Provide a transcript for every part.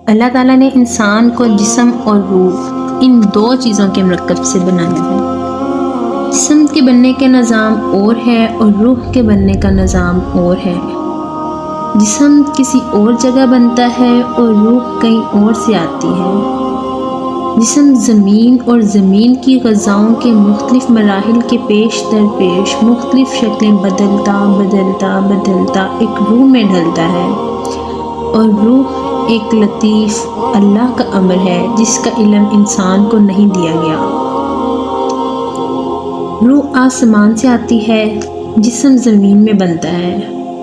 اللہ تعالیٰ نے انسان کو جسم اور روح ان دو چیزوں کے مرکب سے بنایا ہے۔ جسم کے بننے کا نظام اور ہے اور روح کے بننے کا نظام اور ہے۔ جسم کسی اور جگہ بنتا ہے اور روح کہیں اور سے آتی ہے۔ جسم زمین اور زمین کی غذاؤں کے مختلف مراحل کے پیش در پیش مختلف شکلیں بدلتا ایک روح میں ڈھلتا ہے، اور روح ایک لطیف اللہ کا امر ہے جس کا علم انسان کو نہیں دیا گیا۔ روح آسمان سے آتی ہے، جسم زمین میں بنتا ہے،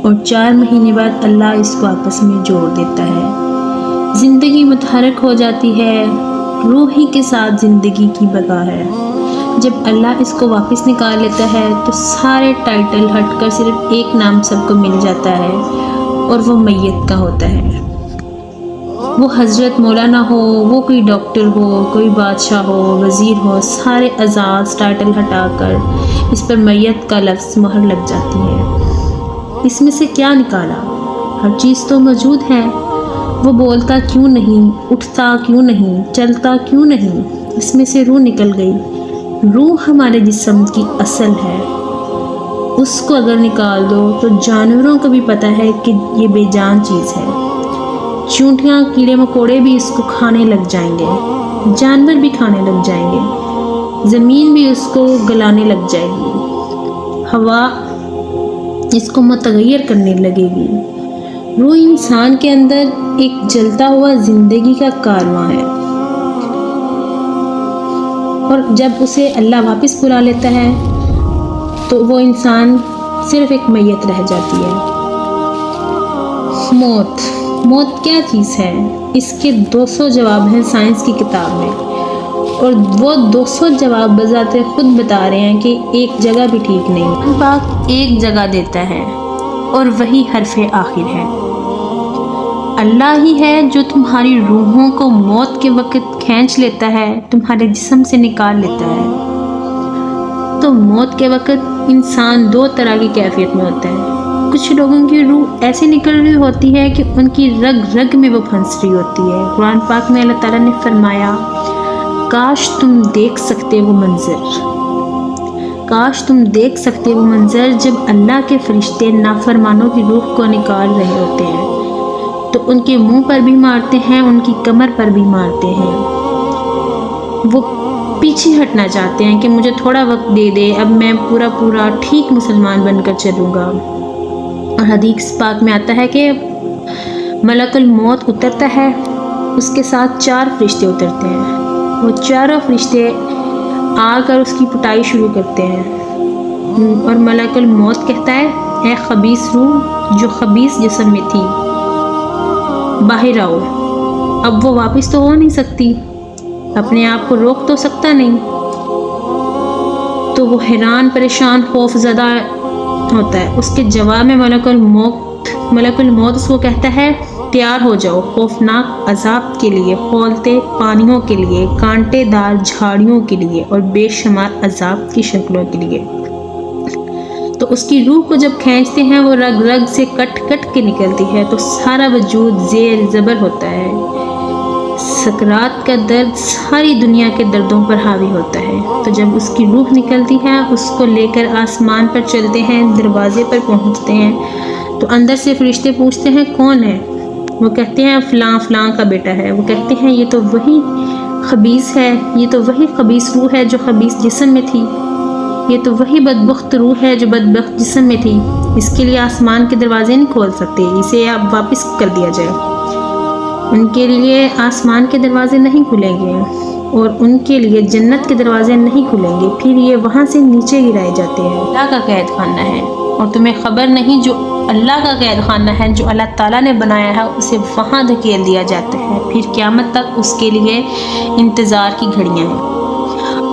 اور 4 مہینے بعد اللہ اس کو آپس میں جوڑ دیتا ہے۔ زندگی متحرک ہو جاتی ہے، روح ہی کے ساتھ زندگی کی بقا ہے۔ جب اللہ اس کو واپس نکال لیتا ہے تو سارے ٹائٹل ہٹ کر صرف ایک نام سب کو مل جاتا ہے، اور وہ میت کا ہوتا ہے۔ وہ حضرت مولانا ہو، وہ کوئی ڈاکٹر ہو، کوئی بادشاہ ہو، وزیر ہو، سارے اعزاز ٹائٹل ہٹا کر اس پر میت کا لفظ مہر لگ جاتی ہے۔ اس میں سے کیا نکالا؟ ہر چیز تو موجود ہے، وہ بولتا کیوں نہیں، اٹھتا کیوں نہیں، چلتا کیوں نہیں؟ اس میں سے روح نکل گئی۔ روح ہمارے جسم کی اصل ہے، اس کو اگر نکال دو تو جانوروں کو بھی پتہ ہے کہ یہ بے جان چیز ہے۔ چونٹیاں، کیڑے مکوڑے بھی اس کو کھانے لگ جائیں گے، جانور بھی کھانے لگ جائیں گے، زمین بھی اس کو گلانے لگ جائے گی، ہوا اس کو متغیر کرنے لگے گی۔ روح انسان کے اندر ایک جلتا ہوا زندگی کا کارواں ہے، اور جب اسے اللہ واپس بلا لیتا ہے تو وہ انسان صرف ایک میت رہ جاتی ہے۔ موت کیا چیز ہے؟ اس کے 200 جواب ہیں سائنس کی کتاب میں، اور وہ 200 جواب بذات خود بتا رہے ہیں کہ ایک جگہ بھی ٹھیک نہیں۔ قرآن پاک ایک جگہ دیتا ہے اور وہی حرف آخر ہے۔ اللہ ہی ہے جو تمہاری روحوں کو موت کے وقت کھینچ لیتا ہے، تمہارے جسم سے نکال لیتا ہے۔ تو موت کے وقت انسان 2 طرح کی کیفیت میں ہوتا ہے۔ کچھ لوگوں کی روح ایسے نکل رہی ہوتی ہے کہ ان کی رگ رگ میں وہ پھنس رہی ہوتی ہے۔ قرآن پاک میں اللہ تعالیٰ نے فرمایا، کاش تم دیکھ سکتے وہ منظر جب اللہ کے فرشتے نافرمانوں کی روح کو نکال رہے ہوتے ہیں تو ان کے منہ پر بھی مارتے ہیں، ان کی کمر پر بھی مارتے ہیں۔ وہ پیچھے ہٹنا چاہتے ہیں کہ مجھے تھوڑا وقت دے دے، اب میں پورا ٹھیک مسلمان بن کر چلوں گا۔ اور حدیث پاک میں آتا ہے کہ ملک الموت اترتا ہے، اس کے ساتھ 4 فرشتے اترتے ہیں۔ وہ چاروں فرشتے آ کر اس کی پٹائی شروع کرتے ہیں، اور ملک الموت کہتا ہے، اے خبیث روح جو خبیث جسم میں تھی، باہر آؤ۔ اب وہ واپس تو ہو نہیں سکتی، اپنے آپ کو روک تو سکتا نہیں، تو وہ حیران پریشان خوف زدہ ہوتا ہے۔ اس کے جواب میں ملک الموت اس کو کہتا ہے، تیار ہو جاؤ خوفناک عذاب کے لیے، کھولتے پانیوں کے لیے، کانٹے دار جھاڑیوں کے لیے، اور بے شمار عذاب کی شکلوں کے لیے۔ تو اس کی روح کو جب کھینچتے ہیں وہ رگ رگ سے کٹ کے نکلتی ہے، تو سارا وجود زیر زبر ہوتا ہے۔ سکرات کا درد ساری دنیا کے دردوں پر حاوی ہوتا ہے۔ تو جب اس کی روح نکلتی ہے، اس کو لے کر آسمان پر چلتے ہیں، دروازے پر پہنچتے ہیں تو اندر سے فرشتے پوچھتے ہیں کون ہے؟ وہ کہتے ہیں فلاں کا بیٹا ہے۔ وہ کہتے ہیں یہ تو وہی خبیث ہے، یہ تو وہی خبیث روح ہے جو خبیث جسم میں تھی، یہ تو وہی بدبخت روح ہے جو بدبخت جسم میں تھی، اس کے لیے آسمان کے دروازے نہیں کھول سکتے، اسے اب واپس کر دیا جائے۔ ان کے لیے آسمان کے دروازے نہیں کھلیں گے، اور ان کے لیے جنت کے دروازے نہیں کھلیں گے، پھر یہ وہاں سے نیچے گرائے جاتے ہیں۔ اللہ کا قید خانہ ہے، اور تمہیں خبر نہیں جو اللہ کا قید خانہ ہے، جو اللہ تعالیٰ نے بنایا ہے، اسے وہاں دھکیل دیا جاتا ہے، پھر قیامت تک اس کے لیے انتظار کی گھڑیاں ہیں۔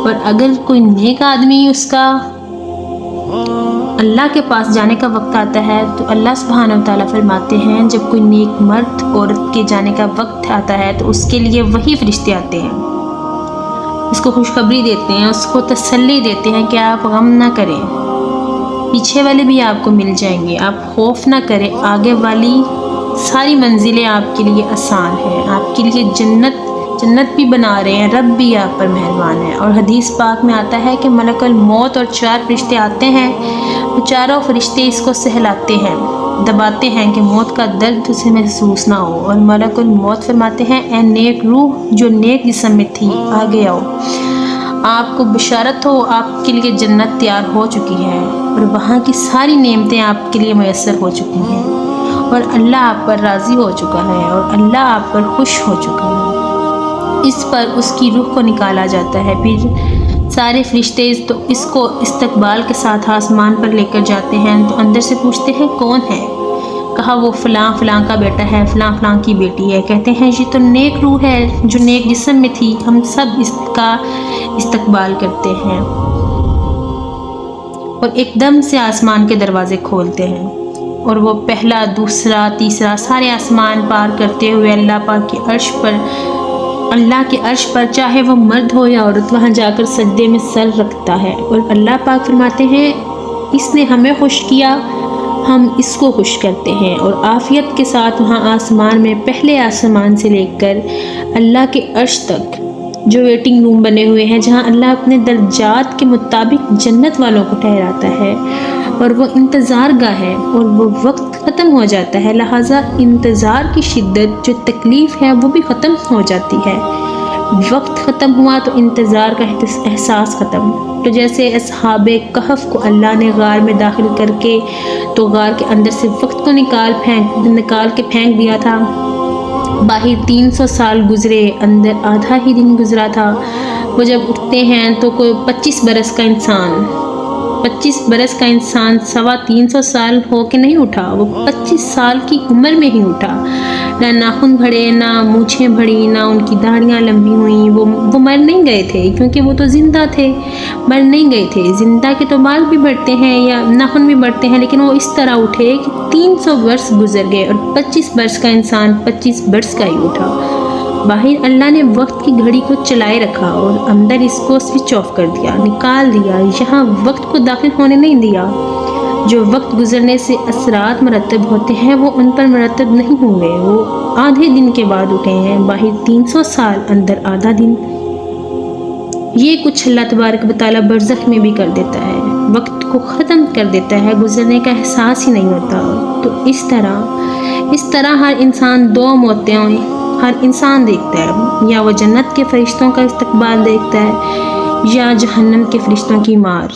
اور اگر کوئی نیک آدمی اس کا اللہ کے پاس جانے کا وقت آتا ہے تو اللہ سبحانہ و تعالیٰ فرماتے ہیں، جب کوئی نیک مرد عورت کے جانے کا وقت آتا ہے تو اس کے لیے وہی فرشتے آتے ہیں، اس کو خوشخبری دیتے ہیں، اس کو تسلی دیتے ہیں کہ آپ غم نہ کریں، پیچھے والے بھی آپ کو مل جائیں گے، آپ خوف نہ کریں، آگے والی ساری منزلیں آپ کے لیے آسان ہیں، آپ کے لیے جنت بھی بنا رہے ہیں، رب بھی آپ پر مہربان ہے۔ اور حدیث پاک میں آتا ہے کہ ملک الموت اور 4 فرشتے آتے ہیں، وہ چاروں فرشتے اس کو سہلاتے ہیں، دباتے ہیں کہ موت کا درد اسے محسوس نہ ہو، اور ملک الموت فرماتے ہیں اے نیک روح جو نیک جسم میں تھی آگے آؤ، آپ کو بشارت ہو، آپ کے لیے جنت تیار ہو چکی ہے اور وہاں کی ساری نعمتیں آپ کے لیے میسر ہو چکی ہیں، اور اللہ آپ پر راضی ہو چکا ہے اور اللہ آپ پر خوش ہو چکا ہے۔ اس پر اس کی روح کو نکالا جاتا ہے، پھر سارے فرشتے تو اس کو استقبال کے ساتھ آسمان پر لے کر جاتے ہیں، تو اندر سے پوچھتے ہیں کون ہے؟ کہا وہ فلاں فلاں کا بیٹا ہے، فلاں فلاں کی بیٹی ہے۔ کہتے ہیں یہ تو نیک روح ہے جو نیک جسم میں تھی، ہم سب اس کا استقبال کرتے ہیں۔ اور ایک دم سے آسمان کے دروازے کھولتے ہیں اور وہ پہلا، دوسرا، تیسرا سارے آسمان پار کرتے ہوئے اللہ کے عرش پر چاہے وہ مرد ہو یا عورت وہاں جا کر سجدے میں سر رکھتا ہے، اور اللہ پاک فرماتے ہیں اس نے ہمیں خوش کیا، ہم اس کو خوش کرتے ہیں، اور عافیت کے ساتھ وہاں آسمان میں پہلے آسمان سے لے کر اللہ کے عرش تک جو ویٹنگ روم بنے ہوئے ہیں، جہاں اللہ اپنے درجات کے مطابق جنت والوں کو ٹھہراتا ہے، اور وہ انتظار گاہ ہے اور وہ وقت ختم ہو جاتا ہے، لہٰذا انتظار کی شدت جو تکلیف ہے وہ بھی ختم ہو جاتی ہے۔ وقت ختم ہوا تو انتظار کا احساس ختم۔ تو جیسے اصحاب کہف کو اللہ نے غار میں داخل کر کے تو غار کے اندر سے وقت کو نکال کے پھینک دیا تھا، باہر 300 سال گزرے، اندر آدھا ہی دن گزرا تھا، وہ جب اٹھتے ہیں تو کوئی 25 برس کا انسان 325 سال ہو کے نہیں اٹھا، وہ 25 سال کی عمر میں ہی اٹھا، نہ ناخن بڑھے، نہ مونچھیں بڑھی، نہ ان کی داڑھیاں لمبی ہوئیں، وہ مر نہیں گئے تھے کیونکہ وہ تو زندہ تھے، مر نہیں گئے تھے۔ زندہ کے تو بال بھی بڑھتے ہیں یا ناخن بھی بڑھتے ہیں، لیکن وہ اس طرح اٹھے کہ 300 برس گزر گئے اور 25 برس کا انسان 25 برس کا ہی اٹھا۔ باہر اللہ نے وقت کی گھڑی کو چلائے رکھا اور اندر اس کو سوئچ آف کر دیا، نکال دیا، یہاں وقت کو داخل ہونے نہیں دیا۔ جو وقت گزرنے سے اثرات مرتب ہوتے ہیں وہ ان پر مرتب نہیں ہوئے، وہ آدھے دن کے بعد اٹھے ہیں، باہر 300 سال، اندر آدھا دن۔ یہ کچھ اللہ تبارک و تعالیٰ برزخ میں بھی کر دیتا ہے، وقت کو ختم کر دیتا ہے، گزرنے کا احساس ہی نہیں ہوتا۔ تو اس طرح ہر انسان 2 موتیں ہر انسان دیکھتا ہے، یا وہ جنت کے فرشتوں کا استقبال دیکھتا ہے یا جہنم کے فرشتوں کی مار۔